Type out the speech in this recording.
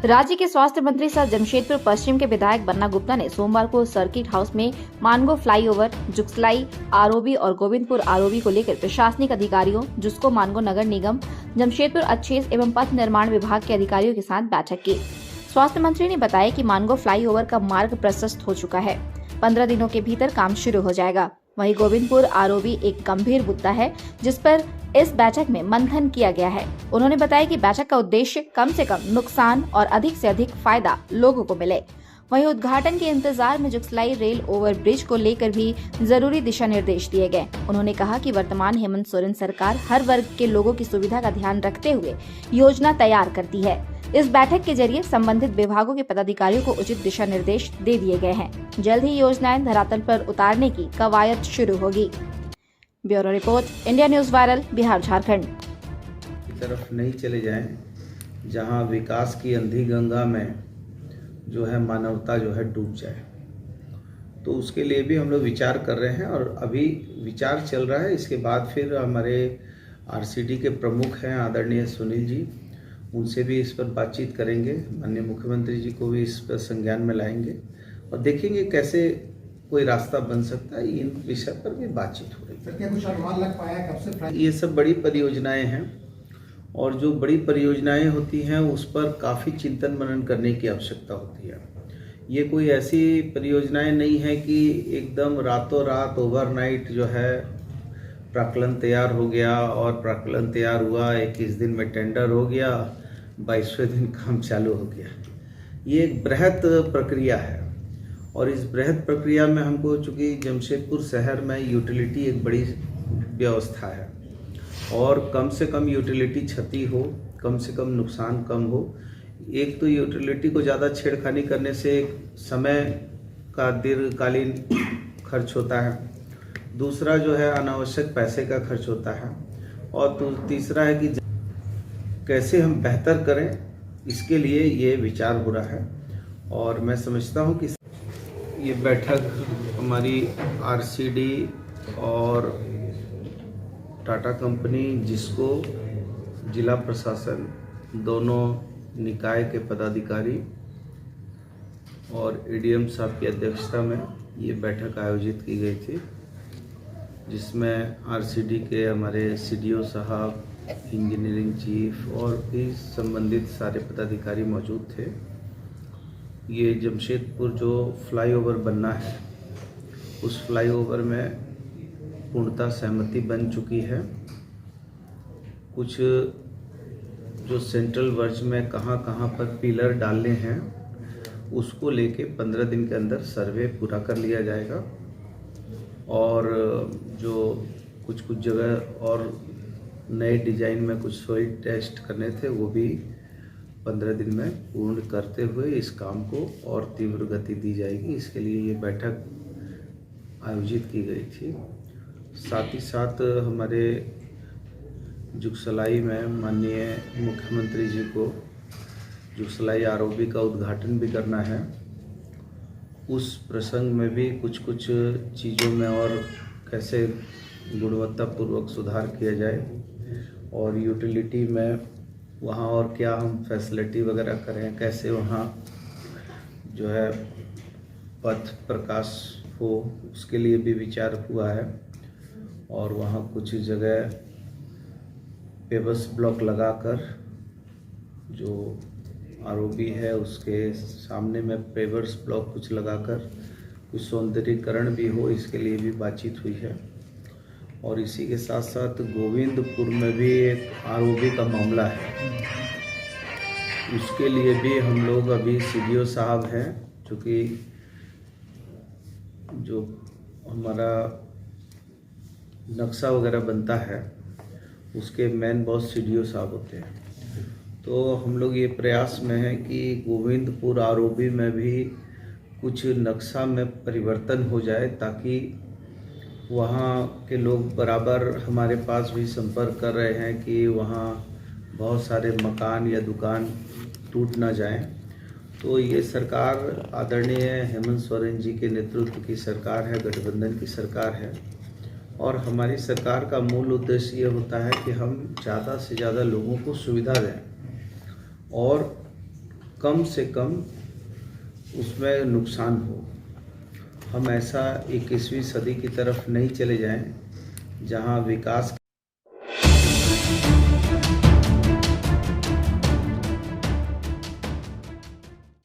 राज्य के स्वास्थ्य मंत्री सह जमशेदपुर पश्चिम के विधायक बन्ना गुप्ता ने सोमवार को सर्किट हाउस में मानगो फ्लाईओवर, जुगसलाई आरओबी और गोविंदपुर आरओबी को लेकर प्रशासनिक अधिकारियों, जुस्को मानगो नगर निगम, जमशेदपुर अच्छेस एवं पथ निर्माण विभाग के अधिकारियों के साथ बैठक की। स्वास्थ्य मंत्री ने बताया कि मानगो फ्लाईओवर का मार्ग प्रशस्त हो चुका है, 15 दिनों के भीतर काम शुरू हो जाएगा। वहीं गोविंदपुर आरओबी एक गंभीर मुद्दा है जिस पर इस बैठक में मंथन किया गया है। उन्होंने बताया कि बैठक का उद्देश्य कम से कम नुकसान और अधिक से अधिक फायदा लोगों को मिले। वहीं उद्घाटन के इंतजार में जुगसलाई रेल ओवर ब्रिज को लेकर भी जरूरी दिशा निर्देश दिए गए। उन्होंने कहा कि वर्तमान हेमंत सोरेन सरकार हर वर्ग के लोगों की सुविधा का ध्यान रखते हुए योजना तैयार करती है। इस बैठक के जरिए संबंधित विभागों के पदाधिकारियों को उचित दिशा निर्देश दे दिए गए हैं। जल्द ही योजनाएं धरातल पर उतारने की कवायद शुरू होगी। Bureau report, India news viral, Bihar Jharkhand. की तरफ नहीं चले जाएं, जहां विकास की अंधी गंगा में जो है मानवता जो है डूब जाए। तो उसके लिए भी हम लोग विचार कर रहे हैं और अभी विचार चल रहा है। इसके बाद फिर हमारे आरसीडी के प्रमुख हैं आदरणीय सुनील जी, उनसे भी इस पर बातचीत करेंगे। माननीय मुख्यमंत्री जी को भी इस पर संज्ञान में लाएंगे और देखेंगे कैसे कोई रास्ता बन सकता है। इन विषय पर भी बातचीत हो रही है। क्या कुछ अनुमान लग पाया कब से? ये सब बड़ी परियोजनाएं हैं और जो बड़ी परियोजनाएं होती हैं उस पर काफ़ी चिंतन मनन करने की आवश्यकता होती है। ये कोई ऐसी परियोजनाएं नहीं है कि एकदम रातों रात ओवरनाइट जो है प्राक्कलन तैयार हो गया और प्राक्कलन तैयार हुआ, 21 दिन में टेंडर हो गया, 22वें दिन काम चालू हो गया। ये एक बृहद प्रक्रिया है और इस बृहद प्रक्रिया में हमको, चूँकि जमशेदपुर शहर में यूटिलिटी एक बड़ी व्यवस्था है और कम से कम यूटिलिटी क्षति हो, कम से कम नुकसान कम हो। एक तो यूटिलिटी को ज़्यादा छेड़खानी करने से समय का दीर्घकालीन खर्च होता है, दूसरा जो है अनावश्यक पैसे का खर्च होता है और तो तीसरा है कि कैसे हम बेहतर करें, इसके लिए ये विचार हो रहा है। और मैं समझता हूँ कि ये बैठक हमारी आरसीडी और टाटा कंपनी, जिसको जिला प्रशासन, दोनों निकाय के पदाधिकारी और एडीएम साहब की अध्यक्षता में ये बैठक आयोजित की गई थी, जिसमें आरसीडी के हमारे सीडीओ साहब, इंजीनियरिंग चीफ और भी संबंधित सारे पदाधिकारी मौजूद थे। ये जमशेदपुर जो फ्लाईओवर बनना है, उस फ्लाईओवर में पूर्णतः सहमति बन चुकी है। कुछ जो सेंट्रल वर्ज में कहां पर पिलर डालने हैं, उसको लेके 15 दिन के अंदर सर्वे पूरा कर लिया जाएगा और जो कुछ जगह और नए डिजाइन में कुछ सॉइल टेस्ट करने थे, वो भी 15 दिन में पूर्ण करते हुए इस काम को और तीव्र गति दी जाएगी। इसके लिए ये बैठक आयोजित की गई थी। साथ ही साथ हमारे जुगसलाई में माननीय मुख्यमंत्री जी को जुगसलाई आरओबी का उद्घाटन भी करना है। उस प्रसंग में भी कुछ चीज़ों में और कैसे गुणवत्तापूर्वक सुधार किया जाए और यूटिलिटी में वहाँ और क्या हम फैसिलिटी वगैरह करें, कैसे वहाँ जो है पथ प्रकाश हो, उसके लिए भी विचार हुआ है। और वहाँ कुछ जगह पेवर्स ब्लॉक लगाकर, जो आरओबी है उसके सामने में पेवर्स ब्लॉक कुछ लगाकर कुछ सौंदर्यीकरण भी हो, इसके लिए भी बातचीत हुई है। और इसी के साथ साथ गोविंदपुर में भी एक आरओबी का मामला है, उसके लिए भी हम लोग अभी सीडीओ साहब हैं, क्योंकि जो हमारा नक्शा वगैरह बनता है उसके मेन बॉस सीडीओ साहब होते हैं। तो हम लोग ये प्रयास में हैं कि गोविंदपुर आरओबी में भी कुछ नक्शा में परिवर्तन हो जाए, ताकि वहाँ के लोग बराबर हमारे पास भी संपर्क कर रहे हैं कि वहाँ बहुत सारे मकान या दुकान टूट ना जाएं। तो ये सरकार आदरणीय हेमंत सोरेन जी के नेतृत्व की सरकार है, गठबंधन की सरकार है और हमारी सरकार का मूल उद्देश्य ये होता है कि हम ज़्यादा से ज़्यादा लोगों को सुविधा दें और कम से कम उसमें नुकसान हो। हम ऐसा 21वीं सदी की तरफ नहीं चले जाएं जहां विकास